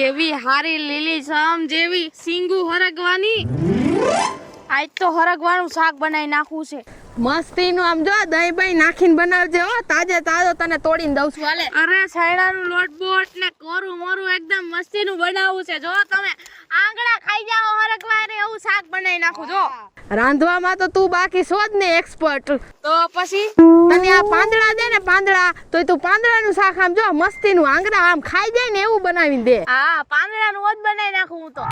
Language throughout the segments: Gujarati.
કેવી હારી લીલી છમ જેવી સિંગુ હરગવાની આજ તો હરગવાનું શાક બનાવી નાખવું છે મસ્તીનું આમ જો દહીં બહીં નાખીને બનાવજે હો તાજે તાજો તને તોડીને દઉં છું હાલે અરે છાયડાનું લોટ બોટ ને કોરું મોરું એકદમ મસ્તીનું બનાવવું છે જો તમે આંગળા ખાઈ જાઓ હરગવારે એવું શાક બનાવી નાખું જો રાંધવામાં તો તું બાકી છો જ ને એક્સપર્ટ તો પછી તને આ પાંદડા દે ને પાંદડા તો તું પાંદડાનું શાક આમ જો મસ્તીનું આંગળા આમ ખાઈ જાય ને એવું બનાવીને દે હા પાંદડાનું ઓજ બનાવી નાખું હું તો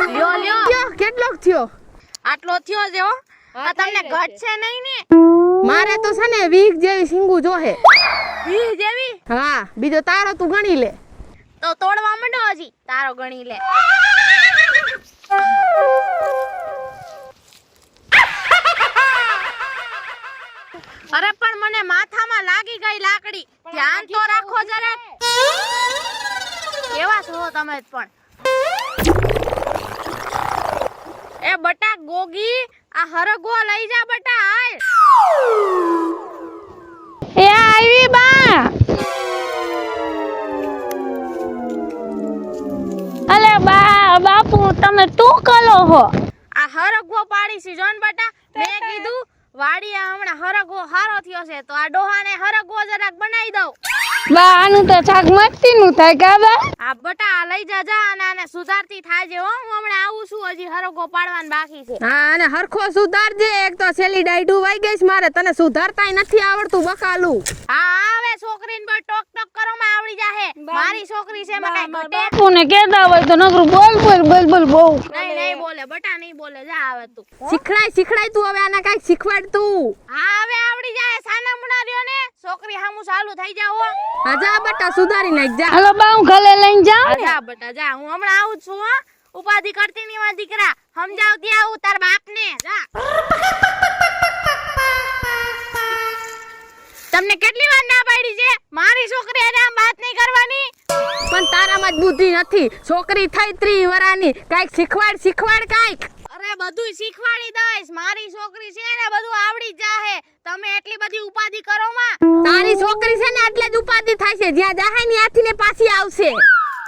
લ્યો લ્યો લ્યો, કેટલોક થયો આટલો થયો છે હો આ તમને ઘટ છે નહીં ને મારે તો છે ને 20 જેવી સિંગુ જોહે 20 જેવી હા બીજો તારો તું ગણી લે તો તોડવા માંડો હજી તારો ગણી લે અરે પણ મને માથામાં લાગી ગઈ લાકડી ધ્યાન તો રાખો જરા કેવા છો તમે પણ એ બટા ગોગી આ હરગો લઈ જા બટા હાલ એ આવી બા અલે બા બાપુ તમે તું કલો હો આ હરગો પાડી સી જોન બટા મેં કીધું વાડીએ હમણાં હરગો હારો થયો છે તો આ ડોહાને હરગો જરાક બનાવી દઉં બા આનું તો શાક મસ્તી નું થાય કા બા આ બટા આ લઈ જા જા અને આને સુધારતી થાજે હો હું હમણાં આવું છું હજી હરગો પાડવાનું બાકી છે હા અને હરખો સુધારજે એક તો છેલ્લી ડાઈડું વાઈ ગઈ છે મારે તને સુધારતાય નથી આવડતું બકાલું હા આવે છોકરીને પર ટોક ટોક કરો માં આવડી જાહે મારી છોકરી છે માં કાઈ ઘટે બાપુ ને કેતા હોય તો નકરું બોલ બહુ નહીં બોલે બટા નહીં બોલે જા આવે તું શીખડાય તું હવે આને કાઈ શીખવાડ તું હા હવે આવડી જાય સાના મુના રહ્યો ને છોકરી હામું ચાલુ થઈ જાવ હા જા બટા સુધારી નાખ જા હાલો બા હું ઘરે લઈને જાઉં ને જા બટા જા હું હમણાં આવું છું હો ઉપાધિ કરતી ની માં દીકરા સમજાવ ત્યાં આવું તાર બાપ ને જા તમને કેટલી વાર ના પાડી છે મારી છોકરી આજે આમ વાત નહીં કરવાની પણ તારામાં જ બુદ્ધિ નથી છોકરી થઈ 30 વરાની કાઈક શીખવાડ કાઈક અરે બધું શીખવાડી દઈશ મારી છોકરી છે ને બધું આવડી જાહે તમે એટલી બધી ઉપાધિ કરો માં તારી છોકરી છે ને એટલે જ ઉપાધિ થાય છે જ્યાં જાહે ને આથી ને પાછી આવશે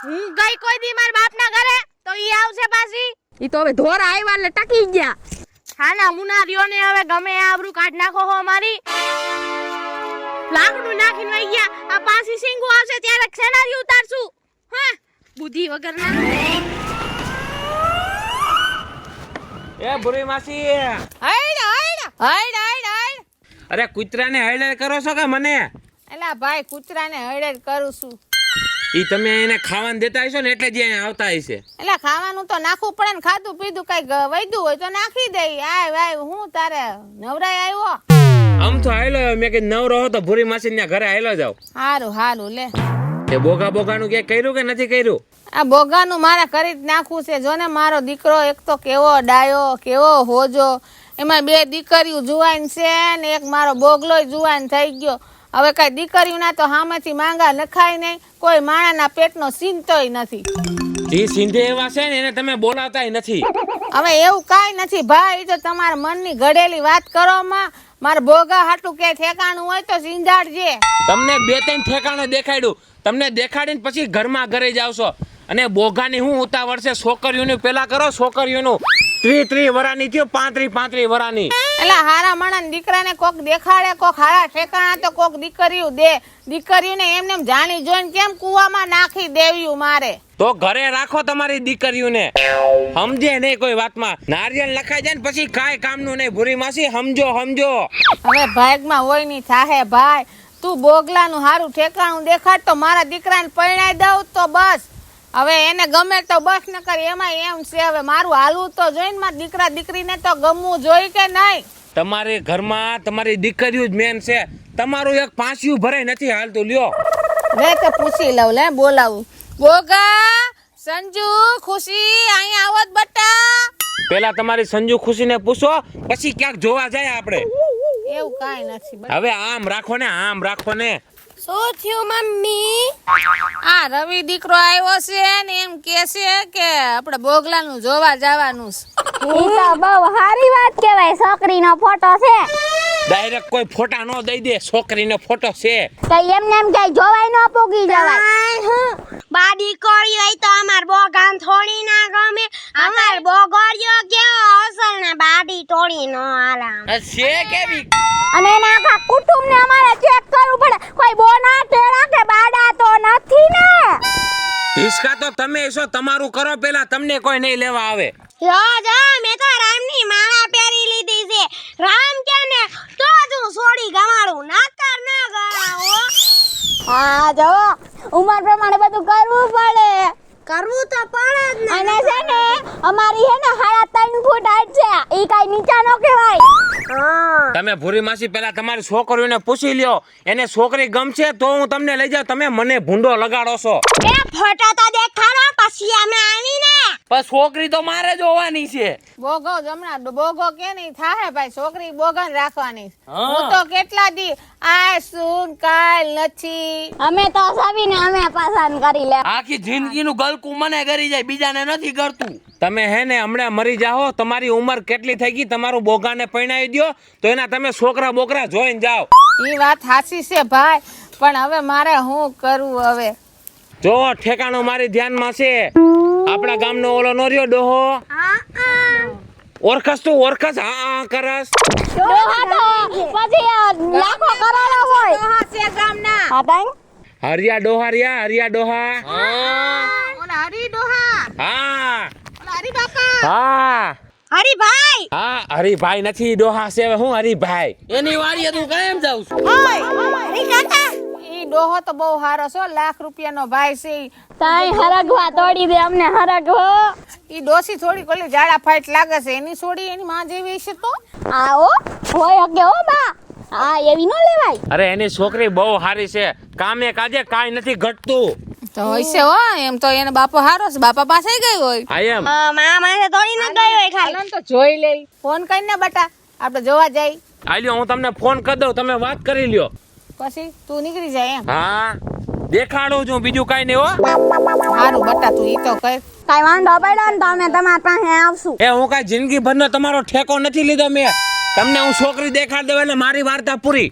હું ગઈ કોઈ દી માર બાપના ઘરે તો ઈ આવશે પાછી ઈ તો હવે ધોરા આવ્યા એટલે ટકી ગયા હાના મુના રહ્યો ને હવે ગમે આબરૂ કાઢ નાખો હો મારી લાકડું નાખીને વઈ ગયા આ પાછી સિંગુ આવશે ત્યારે સેનારી ઉતારશું હા બુદ્ધિ વગરના એ બુરી માસી હાઈડ અરે કૂતરાને હૈડે કરો છો કે મને એલા ભાઈ કૂતરાને હળેડ કરું છું ઈ તમે એને ખાવાનું દેતા હશો ને એટલે જ અહીંયા આવતા હશે એલા ખાવાનું તો નાખવું પડે ને ખાધું પીધું કઈ વૈધું હોય તો નાખી દઈ આય હું તારે નવરાય આવ્યો આમ તો હાલો મેં કે નવરો હો તો ભૂરી માસી ના ઘરે હાલો જાવ હારું લે એ બોગાનું કે કર્યું કે નથી કર્યું આ બોગાનું મારે કરી જ નાખવું છે જો ને મારો દીકરો એક તો કેવો ડાયો કેવો હોજો એમાં 2 દીકરીઓ જુવાન છે ને એક મારો બોગલોય જુવાન થઈ ગયો હવે કઈ દીકરીઓના તો સામેથી માંગા લખાય નહીં કોઈ માણાના પેટનો ચિંતોય નથી જે સિંધે એવા છે ને એને તમે બોલાવતાય નથી હવે એવું કાઈ નથી ભાઈ તો તમારા મનની ઘડેલી વાત કરો માં મારે બોગા હાટું કે ઠેકાણું હોય તો સિંધાડજે તમને 2-3 ઠેકાણે દેખાડ્યું તમને દેખાડીને પછી ઘરમાં ઘરે જાવશો અને બોગાની હું ઉતાવળ છે છોકરીઓની પેલા કરો છોકરીઓનું 30 વરાની થયો 35 વરાની એટલે હારા માણસ દીકરાને કોક દેખાડે કોક હારા ઠેકાણા તો કોક દીકરીઓ દે દીકરીઓને એમને જાણી જોઈને કેમ કુવામાં નાખી દેવ્યું મારે તો ઘરે રાખો તમારી દીકરીઓને સમજે નહીં કોઈ વાતમાં નારિયેળ લખાઈ જાય ને પછી કાંઈ કામનું નહીં ભૂરી માસી સમજો હવે ભાગમાં હોય ની થાહે ભાઈ તું બોગલાનું હારું ઠેકાણું દેખાડ તો મારા દીકરાને પરણાઈ દઉં તો બસ હવે એને ગમે તો બસ ન કરે એમાં એમ છે હવે મારું હાલવું તો જોઈને મારા દીકરા દીકરીને તો ગમવું જોઈ કે નહીં તમારે ઘરમાં તમારી દીકરીઓ જ મેન છે તમારું એક પાંચિયું ભરાય નથી હાલતું લ્યો રે તો પૂછી લઉં લે બોલાવું બોગા સંજુ ખુશી અહીંયા આવત બટા પેલા તમારી સંજુ ખુશીને પૂછો પછી ક્યાંક જોવા જાય આપણે એવું કાઈ નથી હવે આમ રાખો ને શું થયું મમ્મી આ રવિ દીકરો આવ્યો છે ને એમ કે છે કે આપણે બોગલાનું જોવા જવાનું છે ઈ તો બહુ સારી વાત કહેવાય છોકરીનો ફોટો છે ડાયરેક્ટ કોઈ ફોટા નો દઈ દે, છોકરીનો ફોટો છે. કઈ એમને એમ કઈ જોવાય ન પોગી જવાય. બાડી કોળી હોય તો અમાર બોગાન થોડી ના ગમે. અમાર બોગોળિયો કેવો અસલ ને બાડી તોડી નો આરામ. છે કેવી અને એના આખા કુટુંબને અમારે ચેક કરવું પડે. કોઈ બોના ટેડા કે બાડા તો નથી ને. હિસકા તો તમે છો, તમારું કરો પેલા, તમને કોઈ નહીં લેવા આવે. જો મેં તો રામની માળા પહેરી લીધી છે. રામ કે ને તો જ હું સોડી ગમાડું, નાતર ના ગણાવો. હા જો ઉંમર પ્રમાણે બધું કરવું પડે. કરવું તો પડે જ ને. અને છે ને અમારી હે ને 3.5 ફૂટ હાઈટ છે. ઈ કાઈ નીચા નો કહેવાય. તમે ભૂરી માસી પેલા તમારી છોકરીઓને પૂછી લ્યો, એને છોકરી ગમશે તો હું તમને લઈ જાઉં. તમે મને ભૂંડો લગાડો છો. એ ફોટો તો દેખાડો પછી અમે આવીને. પણ છોકરી તો મારે જોવાની છે. બોગો જમણા બોગો કે નહીં થાહે ભાઈ, છોકરી બોગન રાખવાની. હા. હું તો કેટલા દી આ સુન કાલ નથી. અમે તો સવીને અમે પસંદ કરી લે. આખી જિંદગીનું ગલકું મને કરી જાય, બીજાને નથી કરતું. તમે હે ને હમણાં મરી જાઓ. તમારી ઉંમર કેટલી થઈ ગઈ, તમારું બોગાને પરણાવી દ્યો તો એના તમે છોકરા બોકરા જોઈને જાઓ. ઈ વાત સાચી છે ભાઈ, પણ હવે મારે શું કરવું હવે? જો ઠેકાણું મારી ધ્યાનમાં છે. આપણા ગામનો ઓલો નો રહ્યો ડોહો, ઓળખસ તું ઓળખસ? હા કરસ. ડોહા તો પછી લાખો કરોડો હોય. ડોહા છે ગામના. હા તાઈ હરિયા ડોહા રહ્યા, હરિયા ડોહા. ઓલા હરી ડોહા, હા ઓલા હરી બાપા. હા હરીભાઈ હા, હરિભાઈ નથી, ડોહા છે. હવે હું હરિભાઈ. એની વાડીએ તું કાયમ જાઉં છું. હરી કાકા ઈ ડોહો તો બહુ સારો છે, લાખ રૂપિયાનો ભાઈ છે. તાઈ હરગવા તોડી દે અમને હરગવો. ઈ ડોસી થોડી કોલી જાડા ફાઈટ લાગે છે. એની છોડી એની માં જેવી છે તો. આવો હોય કે હો બા. હા એવી નો લેવાય. અરે એની છોકરી બહુ સારી છે, કામે કાજે કાંઈ નથી ઘટતું. તો હોય છે હો, એમ તો એને બાપો હારો છે, બાપા પાસે ગઈ હોય. આઈ એમ. મા માથે તોડી ન ગયો હોય ખાલી. હાલો ને તો જોઈ લઈ. ફોન કરીને બટા, આપણે જોવા જાય. આલ્યો હું તમને ફોન કરી દઉં, તમે વાત કરી લ્યો. પછી તું નીકળી જાય એમ. હા દેખાડું છું, બીજું કાંઈ નહીં હો. હારું બટા, તું ઈ તો કર. કાઈ વાંધો પડ્યો ને તો અમે તમારા પાસે આવશું. એ હું કાંઈ જિંદગીભરનો તમારો ઠેકો નથી લીધો મેં. તમને હું છોકરી દેખાડ દઉં એટલે મારી વાર્તા પૂરી.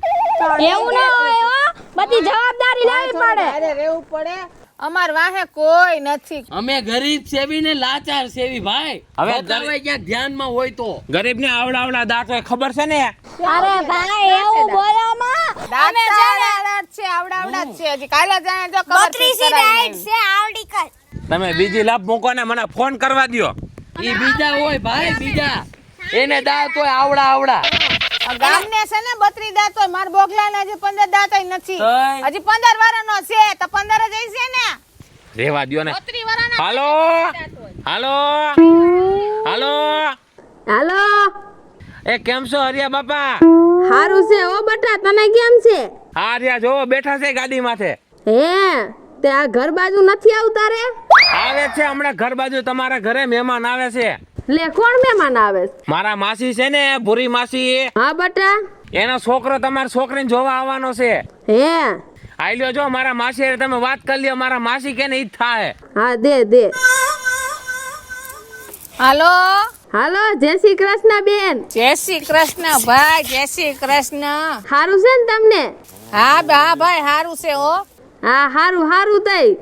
એવું ના હોય હો. બધી જવાબદારી લેવી પડે. અરે રહેવું પડે. અમાર વાહે કોઈ નથી. અમે ગરીબ સેવી ને લાચાર સેવી ભાઈ. હવે હવે ક્યાંક ધ્યાનમાં હોય તો ગરીબને આવડા દાંત હોય, ખબર છે ને? અરે ભાઈ એવું બોલો માં. દાંત છે આવડા જ છે. હજી કાલે જાણે જો કવર ફીટ 32 કરાવી હાઈટ છે આવડી કર. તમે બીજી લાભ મૂકો ને મને ફોન કરવા દ્યો. ઈ બીજા હોય ભાઈ, બીજા એને દાંત હોય આવડા. આ ગામને છે ને 32 દાંત હોય. માર બોગલાને હજી 15 દાંત ય નથી. તોય? હજી 15 વર્ષનો છે તો 15 જ હશે ને. રેવા દ્યો ને. 32 વર્ષના હાલો હાલો હાલો. હાલો એ કેમ છો હરિયા બાપા? હારું છે ઓ બટા, તને કેમ છે? હા હરિયા જો બેઠા છે ગાડી માથે. હે તે આ ઘર બાજુ નથી આવતા રે? આવે છે હમણાં ઘર બાજુ, તમારા ઘરે મહેમાન આવે છે. લે કોણ મહેમાન આવે? મારા માસી છે ને, ભૂરી માસી, હા બટા. એનો છોકરો તમારી છોકરીને જોવા આવવાનો છે. હે આઈ લ્યો જો મારા માસી હારે તમે વાત કરી લ્યો. મારા માસી કે ને ઈ જ થાય. હા દે. હાલો. હાલો જય શ્રી કૃષ્ણ બેન. જય શ્રી કૃષ્ણ ભાઈ, જય શ્રી કૃષ્ણ. હારું છે ને તમને? હા ભાઈ હારું છે હો. હા હારું તઈ.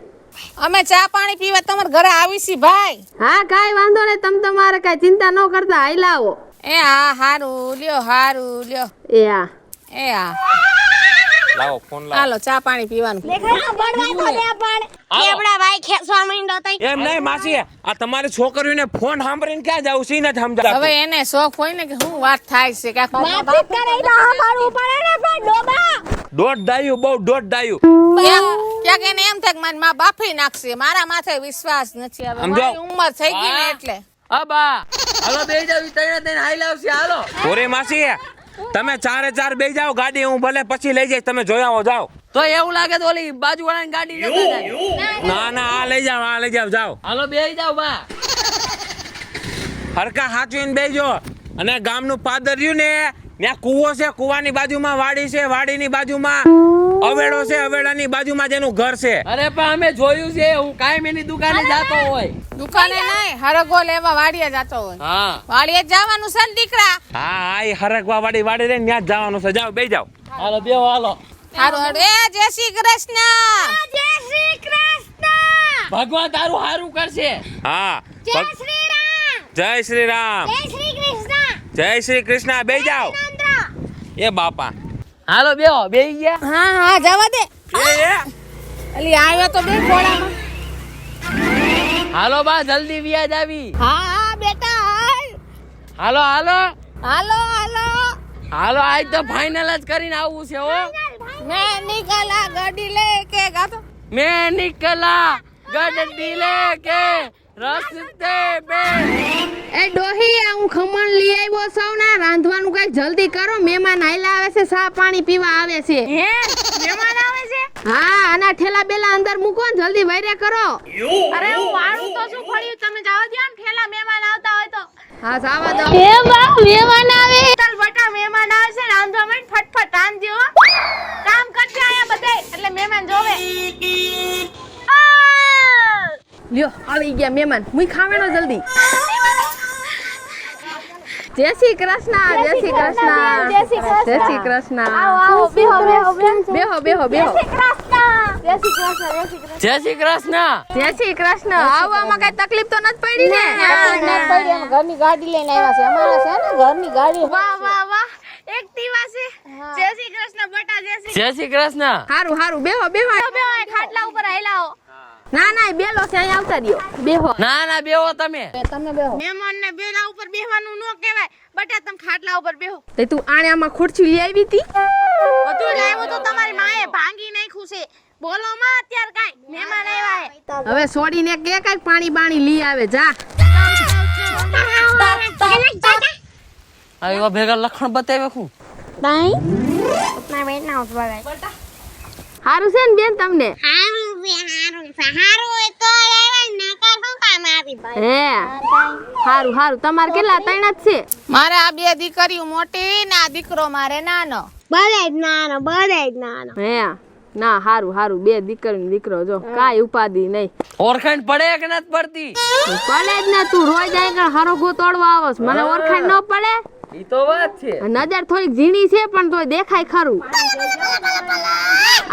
અમે ચા પાણી પીવા તમારા ઘરે આવીશી ભાઈ. હા કાઈ વાંધો નહીં, તમે તમારે કાઈ ચિંતા ન કરતા, હાઈ લાવો. એ હા હારું લ્યો. એ હા એ હા લાવો ફોન લાવો. હાલો ચા પાણી પીવાનું. દેખાય બળવાય તો લે પણ કેવડા ભાઈ ખેસવા માંડ્યો તઈ. એમ નહીં માસી, આ તમારી છોકરીઓને ફોન સાંભળીને ક્યાં જાવ છે નથી સમજાતું. હવે એને શોખ હોય ને કે શું વાત થાય છે કે વાતચીત કરે તો સાંભળવું પડે ને પણ ડોબા. દોઢ ડાયું, બહુ દોઢ ડાયું. ક્યાંક એને એમ થાય કે મારી માં બાફી નાખશે. મારા માથે વિશ્વાસ નથી. હવે સમજો. મારી ઉંમર થઈ ગઈ ને એટલે. અબા હાલો બે જાવ, તઈને હાઈ લાવશે. હાલો ભૂરી માસી તમે 4 બેસી જાઓ ગાડી, હું ભલે પછી લઈ જઈશ, તમે જોઈ આવો જાઓ. તો એવું લાગે તો ઓલી બાજુ વાળાની ગાડી નતા જાય. ના આ લઈ જાઓ જાઓ. હાલો બે જાવ બા. હરકા હાચવીને બેજો. અને ગામનું પાદર રહ્યું ને ત્યાં કૂવો છે, કૂવાની બાજુમાં વાડી છે, વાડીની બાજુમાં અવેડો છે, અવેડાની બાજુમાં જ એનું ઘર છે. અરે પણ અમે જોયું છે, હું કાયમ એની દુકાને જાતો હોય. દુકાને નહીં, હરગો લેવા વાડીએ જતો હોય. હા વાડીએ જ જવાનું છે ને દીકરા. હા, એ હરગવા વાડી રે ત્યાં જ જવાનું છે. જાઓ, બેસી જાઓ. હાલો બેહો હાલો. હારું હારું. એ જય શ્રી કૃષ્ણ. જય શ્રી કૃષ્ણ. ભગવાન તારું હારું કરશે. હા, જય શ્રી રામ. જય શ્રી રામ. જય શ્રી કૃષ્ણ. જય શ્રી કૃષ્ણ. બેસી જાઓ. નંદ્ર. એ બાપા. હાલો બેહો, બેહી ગયા. હા હા, જવા દે. એ અલી આવ્યો તો બે ખોળામાં. હાલો બા જલ્દી વ્યાજ આવી. હા હા બેટા હાલ. હાલો હાલો હાલો હાલો. હાલો, આજ તો ફાઇનલ જ કરીને આવવું છે હો. મેં નિકાલા ગાડી લે કે ગાતો. મેં નિકલા ગડડી લેકે રસ્તે બે. એ ડોહી આ હું ખમણ લઈ આવ્યો સૌ ના રાંધવાનું કઈ જલ્દી કરો મહેમાન આયલા આવે છે ચા પાણી પીવા આવે છે હે મહેમાન આવે છે? હા આના ઠેલા બેલા અંદર મૂકો ને જલ્દી વૈરે કરો અરે હું વાળું તો શું ફળ્યું, તમે જાવ દો ને ઠેલા મહેમાન આવતા હોય તો. હા જાવા દો હે બા મહેમાન આવે. ચાલ બટા મહેમાન આવે છે, રાંધવા માંડ ફટફટ રાંધજો હો. કામ કરશે આયા બધે એટલે મહેમાન જોવે. લ્યો આવી ગયા મહેમાન મુઈ ખાવેનો જલ્દી જય શ્રી કૃષ્ણ જય શ્રી કૃષ્ણ જય શ્રી કૃષ્ણ. જય શ્રી કૃષ્ણ આવો આવો બેહો બેહો બેહો બેહો બેહો જય શ્રી કૃષ્ણ. જય શ્રી કૃષ્ણ. જય શ્રી કૃષ્ણ. જય શ્રી કૃષ્ણ. જય શ્રી કૃષ્ણ આવવામાં કઈ તકલીફ તો નથી પડી ને ઘરની ગાડી લઈને આવ્યા છે. અમારે છે ને ઘરની ગાડી. વાહ વાહ વાહ એક્ટિવા છે. જય શ્રી કૃષ્ણ બટા. જય શ્રી જય શ્રી કૃષ્ણ. હારું હારું બેહો બેહો કૃષ્ણ. બેહો આ ખાટલા ઉપર હેલાઓ. ના ના બેલો છે અહીં આવતા રહ્યો બેહો ના ના બેહો તમે. તમે બેહો. મહેમાન ને બેલા ઉપર બેહવાનું ન કહેવાય. બટા તમે ખાટલા ઉપર બેહો. તે તું આણે આમાં ખુરશી લઈ આવી હતી બધું લાવ્યો તો તમારી માએ ભાંગી નાખ્યું છે. બોલો માં અત્યારે કાઈ મહેમાન આવ્યા છે. હવે છોડીને કે કઈ પાણી બાણી લઈ આવે જા આ એવા ભેગા લખણ બતાવ્યા હું. હારું છે ને બેન તમને હે હારું હારું તમારે કેટલા ત્રણ જ છે મારે આ બે દીકરીઓ મોટી ને આ દીકરો મારે નાનો. હે ના હારું હારું બે દીકરી ને દીકરો જો કાઈ ઉપાધિ નહીં ઓળખાણ પડે કે નથી પડતી? પડે જ ને તું રોજ જાય કે હરોગો તોડવા આવસ મને ઓળખાણ ન પડે ઈ તો વાત છે. નજર થોડીક ઝીણી છે પણ તોય દેખાય ખરું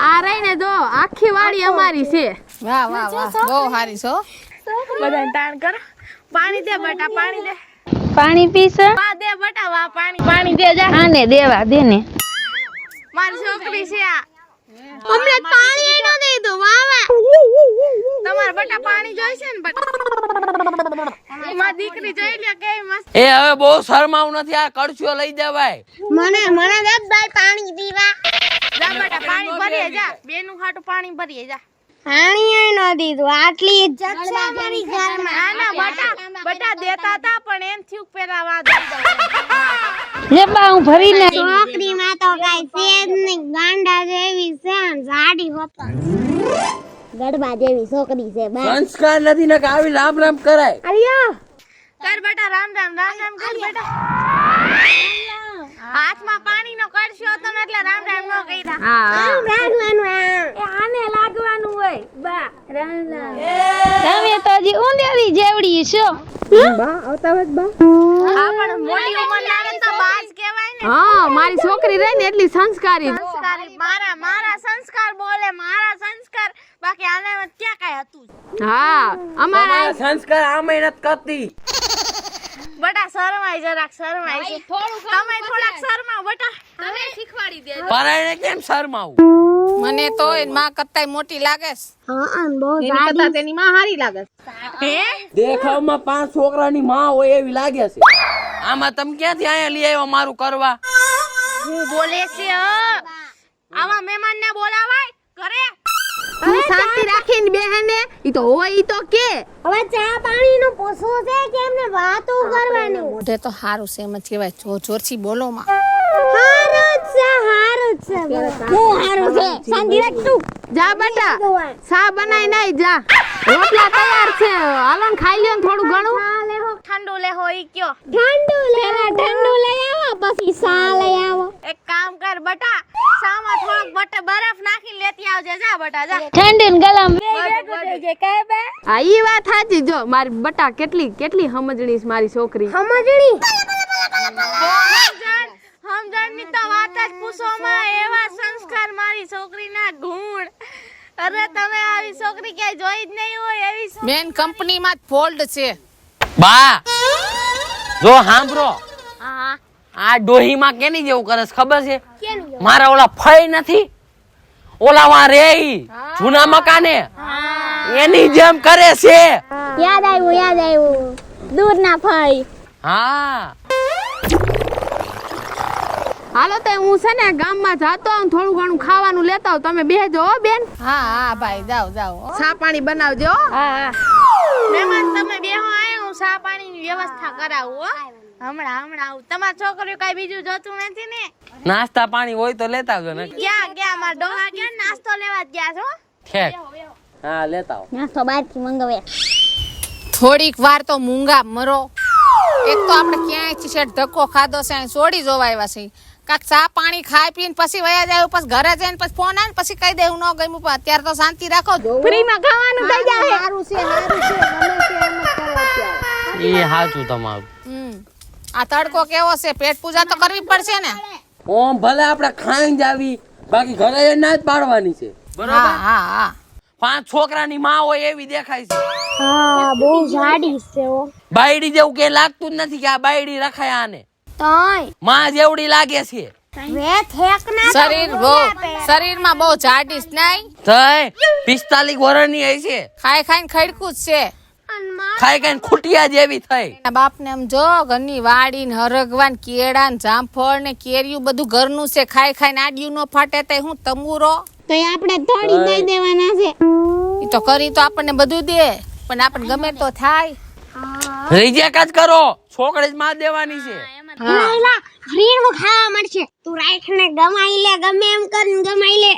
આ રહી ને જો આખી વાડી અમારી છે વાહ વાહ વાહ, બહુ હારી છો. બધાને તાણ કરો. પાણી દે બટા પાણી દે. પાણી પીશ વાહ દે બટા વાહ પાણી દે જા આને દેવા દે ને મારી છોકરી છે આ. અમને પાણી ન દીધું વાવે તમારે બટા પાણી જોઈશે ને બટા. મારી દીકરી જોઈ લે કેવી મસ્ત. એ હવે બહુ શરમાવું નથી, આ કડછીઓ લઈ જવાય. જા બટા પાણી ભરીએ જા. બેનું હાટું પાણી ભરીએ જા. ના ના બટા દેતા હતા પણ એમ થયું કે પેલા વાત છોકરીમાં તો કઈ છે જ નહીં, ગાંડા જેવી છે ને જાડી હોતા ગડબા જેવી છોકરી છે બા. સંસ્કાર નથી ને આવી રામ રામ કરાય. કર બટા રામ રામ રામ રામ કર બટા. હાથમાં પાણીનો કળશો હતો ને એટલે રામ રામ નો કઈરા. હા રાખવાનું આને લાગવાનું હોય બા. તમે તો હજી ઉંદેરી જેવડી છો. બા આવતા હોય બા હા પણ મોટી ઉંમરના ને તો બાજ કહેવાય ને. હા મારી છોકરી રહી ને એટલી સંસ્કારી સંસ્કારી મારા સંસ્કાર બોલે મારા સંસ્કાર. બાકી આને ક્યાં કાઈ હતું. હા અમારા તમારા સંસ્કાર આમે નથી કરતી. બટા શરમાય જરાક શરમાય છે. તમે થોડાક શરમાવ બટા. તમે શીખવાડી દે. પરાયણે કેમ શરમાવું? મને તો એની માં કરતાંય મોટી લાગે છે. એની કરતા તેની માં હારી લાગે હે દેખાવમાં 5 છોકરાની માં હોય એવી લાગે છે. આમાં તમે ક્યાંથી અહીંયા લઈ આવ્યા મારું કરવા? હું બોલે છે આવા મહેમાન ને બોલાવાય ઘરે. તું શાંતિ રાખીને બેહને ઈ તો હોય ઈ તો કે હવે ચા પાણી નું પૂછવું છે કે એમને વાતો કરવાની? મોઢે તો હારું છે, એમ જ કહેવાય. જોર જોરથી બોલો માં. હારું જ છે હું હારું છે શાંતિ રાખ તું. જા બેટા સા બનાઈ નાઈ જા રોટલા તૈયાર છે હાલો ને ખાઈ લ્યો ને થોડું ઘણું ઠંડુ લેહો ઈ કયો. ઠંડુ લઈ આવો પછી સા લઈ આવો. એક કામ કર બટા સામાં થોડોક બરફ નાખીને લેતી આવજે. જા બટા જા. ઠંડી ને ગલામ હા ઈ વાત સાચી. જો મારી બટા કેટલી સમજણી છે મારી છોકરી. સમજણી સમજણની તો વાત જ પૂછોમાં. એવા સંસ્કાર મારી છોકરીના ગુણ. અરે તમે આવી છોકરી ક્યાંય જોઈ જ નહીં હોય એવી મેન કંપનીમાં જ ફોલ્ડ છે. બા જો સાંભળો, આ ડોહીમાં કેની જેવું કરે છે ખબર છે? મારા ઓલા ફઈ નથી, ઓલા વાં રે ઈ જૂના મકાને, એની જેમ કરે છે. યાદ આવ્યું દૂધ ના ફાઈ. હા હાલો તો હું છે ને ગામમાં જાતો આવું, થોડું ઘણું ખાવાનું લેતા આવું. તમે બેહજો હો બેન. હા હા ભાઈ જાઓ જાઓ હો. ચા પાણી બનાવજો હો. મહેમાન તમે બેહો આયા, હું ચા પાણીની વ્યવસ્થા કરાવું હો. હમણાં આવું. તમાર છોકરીઓ કઈ બીજું જોતું નથી ને? નાસ્તા પાણી હોય તો લેતા આવજો ને. ગયા મારા ડોહા ગયા નાસ્તો લેવા જ ગયા છો. ઠેક હા લેતા આવો. નાસ્તો બહારથી મંગાવે. થોડીક વાર તો મૂંગા મરો. એક તો આપણે ક્યાંય છે ધક્કો ખાધો છે, અહીં છોડી જોવા આવ્યા છે. કાક ચા પાણી ખાઈ પીને પછી વયા જાય, પછી ઘરે જઈને પછી ફોન આવે પછી કહી દેવું ન ગમ્યું. પણ અત્યારે તો શાંતિ રાખો. ફ્રીમાં ખાવાનું થઈ જાય. સારું છે ગમે છે એમ જ કરો અત્યારે. એ સાચું તમારું. આ તડકો કેવો છે, પેટ પૂજા તો કરવી પડશે ને. ઓમ ભલે આપણે ખાઈને જ આવી, બાકી ઘરે ના જ પાડવાની છે. હા હા હા. 5 છોકરાની માં હોય એવી દેખાય છે. હા બહુ જાડી છે ઓ. બાયડી જેવું કે લાગતું જ નથી કે આ બાયડી રખાય આને. તોય માં જેવડી લાગે છે. વે થેક ના શરીરમાં બહુ જાડીશ નહીં. થઈ 45 વર્ષની હઈ છે. ખાઈ ખાઈને ખડકું જ છે. ખાઈ ખાઈને ખૂટિયા જેવી થઈ. એના બાપને એમ જો ઘરની વાડી ને હરગવા ને કેળા ને જામફળ ને કેરીયું બધું ઘરનું છે. ખાઈ ખાઈને આડિયું ન ફાટે તો હું તમુરો. તો આપણે થોડી દઈ દેવાના છે. ઈ તો કરી તો આપણને બધું દે, પણ આપણને ગમે તો થાય. રિજેક્ટ જ કરો, છોકરી જ માં દેવાની છે. એલા ફ્રી નું ખાવા મળશે. તું રાખ ને ગમાઈ લે, ગમે એમ કરીને ગમાઈ લે.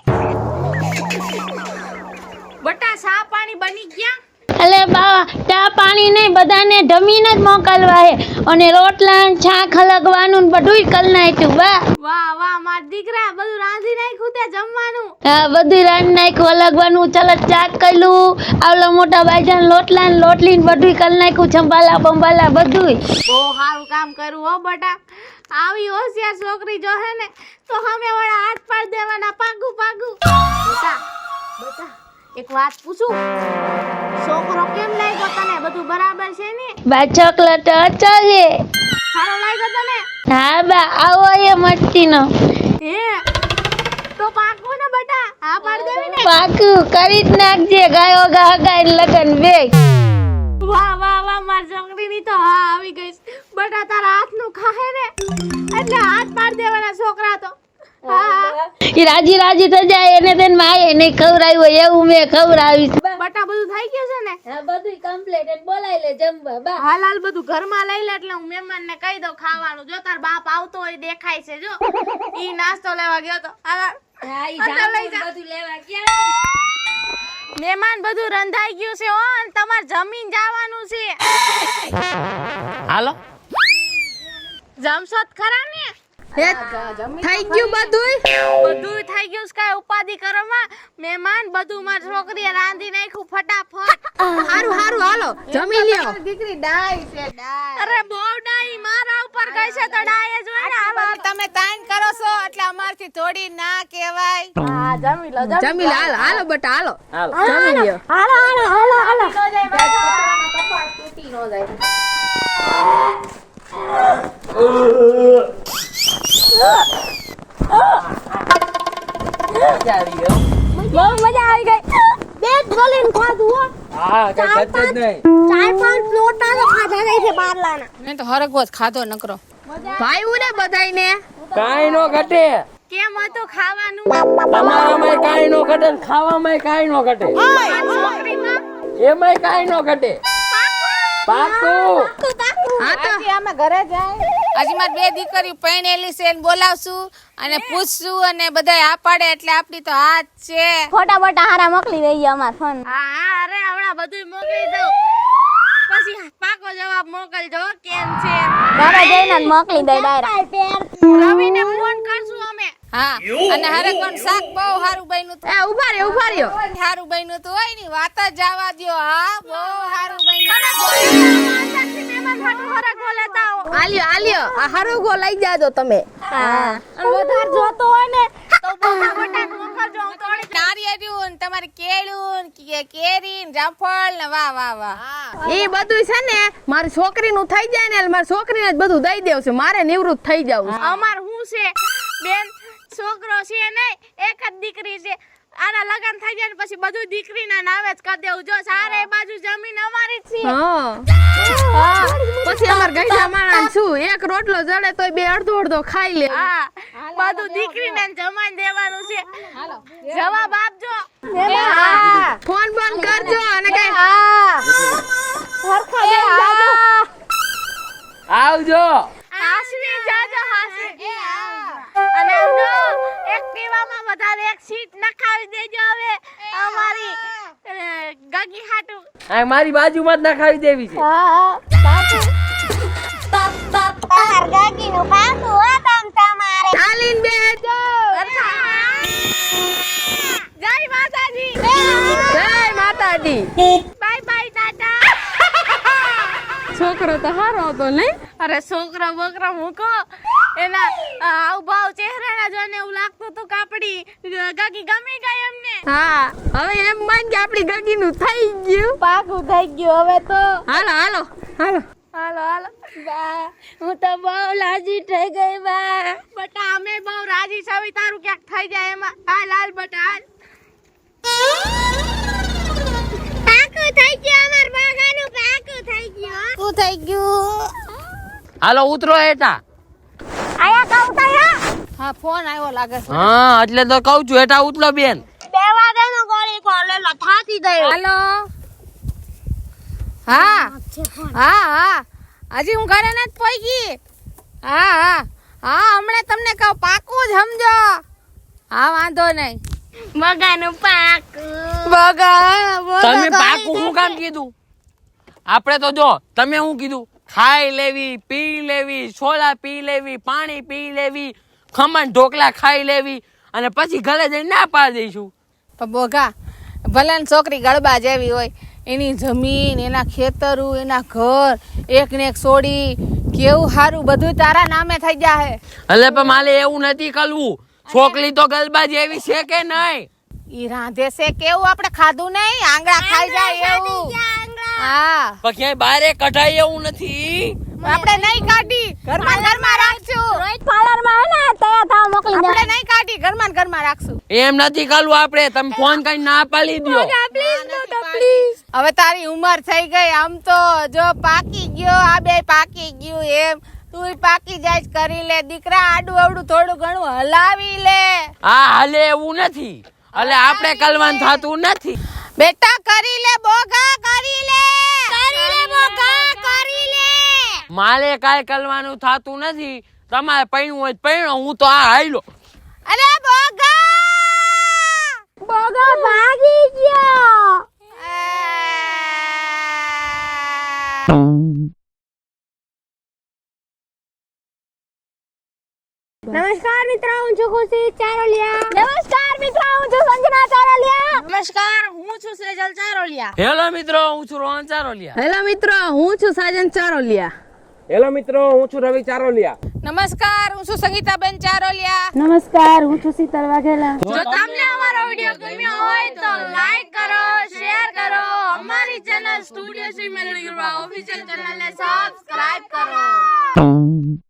બટા ચા પાણી બની ગયા? અલે બા ચા પાણી નહીં, બધાને જમીને જ મોકલવા હે. અને રોટલા છાક હલગવાનું ને બધુંય કલ નાખ્યું. વાહ વાહ માર દીકરા, બધું રાંધી નાખ્યું તે જમવાનું. હા બધું રાંધી નાખ્યું, હલગવાનું ચલ ચાક કર્યું. આવલા મોટા બાઈજાન લોટલા ને લોટલી ને બધુંય કલ નાખ્યું. ચંબાલા બંબાલા બધુંય. બહુ સારું કામ કર્યું હો બટા. આવી હોશિયાર છોકરી જો હે ને તો હમે વાળા હાથ પાડ દેવાના પાગું બટા એક વાત પૂછું, છોકરો કેમ લાગ્યો તને? બધું બરાબર છે ને? બા ચોકલેટ અચાલે. સારો લાગ્યો તને? હા બા આવો એ મસ્તી નો. હે તો પાકું ને બટા? હા પાડ દેવી ને? પાકું કરી જ નાખજે. ગાયો ગા ગાય લગન બે. વાહ વાહ વાહ માર છોકરીની તો હા આવી ગઈ. બટા તારા હાથનું ખાહે ને એટલે હાથ પાડ દેવાના છોકરા તો. ઈ રાજી રાજી થઈ જાય એને તેન માએ નહીં ખવરાયું એવું મેં ખવરાવીશ. બટા બધું થઈ ગયું છે ને? હા બધું કમ્પ્લીટ. એને બોલાઈ લે જમવા બા. હાલ હાલ બધું ઘરમાં લઈ લે એટલે હું મહેમાનને કહી દઉં ખાવાનું. જો તાર બાપ આવતો હોય દેખાય છે. જો ઈ નાસ્તો લેવા ગયો તો. હા ઈ અંદર લઈ જા. બધું લેવા ગયા. મહેમાન બધું રંધાઈ ગયું છે હો, અને તમાર જમીન જવાનું છે. હાલો જમશો જ ખરા ને? થઈ ગયું બધુંય. બધું થઈ ગયું છે, કાંઈ ઉપાધિ કરો માં. મહેમાન બધું માર છોકરીએ રાંધી નાખ્યું ફટાફટ. હારું હારું હાલો જમી લ્યો. દીકરી ડાય છે ડાય. અરે બહુ ડાઈ મારા ઉપર ગઈ છે તો ડાય જ હોય ને. હાલો તમે તાન કરો છો એટલે અમારથી થોડી ના કહેવાય. હા જમી લો જમી લે. હાલો હાલો બટા હાલો હાલો. જમી લ્યો. હાલો હાલો હાલો હાલો. તૂટી ન જાય. બહુ મજા આવી ગઈ. બેટ બોલીને ખાધું હો. હા કઈ ખર્ચ જ નહીં. 4-5 લોટા તો ખાધા નહીં છે બારલાના. મેં તો હરગવો જ ખાધો નકરો. ભાઈ ને બધાયને કાઈ નો ઘટે. કેમ હતું ખાવાનું? તમારામાં કાઈ નો ઘટે ને ખાવામાં કાઈ નો ઘટે. છોકરીમાં એમાંય કાઈ નો ઘટે. પાકું. હા તો આજે અમે ઘરે જાય. હજી મારી 2 દીકરીઓ પરણેલી છે એને બોલાવશું અને પૂછશું અને બધાય આ પાડે એટલે આપણી તો હાથ છે. ફોટા બોટા હારા મોકલી દઈએ અમાર ફોન. હા અરે હમણાં બધું મોકલી દઉં, પછી પાકો જવાબ મોકલજો કેમ છે. ઘરે જઈને જ મોકલી દે ડાયરેક્ટ. રવિને ફોન કરશું અમે. હા અને હરકવાનું શાક બહુ સારું બન્યું એ ઉભા રહ્યો સારું બન્યું તો હોય ની વાત જ જવા દ્યો હા બહુ સારું બન્યું આલ્યો આ હરોગો લઈ જાજો તમે વધારે જોતો હોય ને તો બોગા બટા મોકલજો હું તો નારિયેળિયું ને તમારે કેળું ને કેરી ને જામફળ ને વાહ વાહ વાહ એ બધું છે ને મારી છોકરીનું થઈ જાય ને એટલે મારી છોકરીને જ બધું દઈ દેવું છે મારે નિવૃત્ત થઈ જવું છે અમાર હું છે બેન છોકરો છે નહીં એક જ દીકરી છે આના લગન થઈ જાય ને પછી બધું દીકરીના નામે જ કરી દેવું જો સારે બાજુ જમીન અમારી જ છે હા પછી અમાર ગઈઢા માણસ છું એક રોટલો જડે તોય બે અડધો ખાઈ લે હા બધું દીકરીને જમાઈ દેવાનું છે જવાબ આપજો ફોન બંધ કરજો અને કઈ આવજો હાસવી જાજો હાસવી અને જો એક્ટિવામાં વધારે એક સીટ નખાવી દેજો હવે અમારી ગગી હાટુ આ મારી બાજુમાં જ નખાવી દેવી છે તાર ગાગીનું પાકું હો તમારે ચાલીને બેજો જય માતાજી જય માતાજી બાય બાય ટાટા છોકરો તો હારો હતો નહીં અરે છોકરા બોકરા મૂકો એના હાવ ભાવ ચહેરાના જોઈને એવું લાગતું હતું કાપડી ગગી ગમી ગઈ એમને હા હવે એમ માન કે આપણી ગગીનું થઈ ગયું પાકું થઈ ગયું હવે તો હાલો હાલો હાલો હાલો હાલો બા હું તો બહુ રાજી થઈ ગઈ બા બટા અમે બહુ રાજી છવી તારું ક્યાંક થઈ જાય એમાં હાલ હાલ બટા હાલ પાકું થઈ ગયું અમાર બાગાનું પાકું થઈ ગયું શું થઈ ગયું હાલો ઉતરો હેઠા આયા કહું તયા હા ફોન આવ્યો લાગે છે હા એટલે તો કહું છું હેઠા ઉતલો બેન બે વાગ્યાનો ગોળી કોલેલો થાકી ગયો હાલો હા હા હા હજી હું ઘરે નથી પહોંચી હા હા હા હમણાં તમને કહું પાકું જ સમજો હા વાંધો નહીં બગાનું પાકું તમે પાકું શું કામ કીધું આપણે તો જો તમે શું કીધું ખાઈ લેવી પી લેવી સોડા પી લેવી પાણી પી લેવી ખમણ ઢોકલા ખાઈ લેવી અને પછી ઘરે જઈને ના પાડી દઈશું પણ બોગા ભલે ને છોકરી ગળબા જેવી હોય એની જમીન એના ખેતરું એના ઘર એક ને એક સોડી કેવું સારું બધું તારા નામે થઈ જાહે એટલે પણ મારે એવું નથી કરવું છોકરી તો ગલબા જેવી છે કે નહીં ઈ રાંધે છે કેવું આપણે ખાધું નહીં આંગળા ખાઈ જાય એવું હા પણ ક્યાંય બારે કઢાય એવું નથી આપણે નહીં કાઢી ઘરમાં રાખશું રોહિત પાર્લર માં હે ને તયા થાવ મોકલી દે આપણે નહીં કાઢી ઘરમાં રાખશું એમ નથી કરવું આપણે તમે ફોન કરી ના પાડી દો હવે તારી ઉંમર થઈ ગઈ આમ તો જો પાકી ગયો આ બે પાકી ગયું એમ તું પાકી જાય કરી લે દીકરા આડું અવડું થોડું ઘણું હલાવી લે હા હાલે એવું નથી એટલે આપણે કલવાન થતું નથી બેટા કરી લે બોગા કરી લે બોગા કરી લે મારે કાંઈ કરવાનું થતું નથી તમારે પૈણું હોય તો પૈણો હું તો આ હાયલો અરે બોગા બોગા ભાગી ગયો નમસ્કાર મિત્રો હું છું ખુશી ચારોલિયા નમસ્કાર મિત્રો હું છું સંજના ચારોલિયા નમસ્કાર હું છું સેજલ ચારોલિયા હેલો મિત્રો હું છું રોહન ચારોલિયા હેલો મિત્રો હું છું સાજન ચારોલિયા હેલો મિત્રો હું છું રવિ ચારોલિયા નમસ્કાર હું છું સંગીતાબેન ચારોલિયા નમસ્કાર હું છું શીતલ વાઘેલા જો તમને અમારો વિડિયો ગમ્યો હોય તો લાઈક કરો શેર કરો અમારી ચેનલ સ્ટુડિયો સિમલ ઓફિશિયલ ચેનલને સબસ્ક્રાઇબ કરો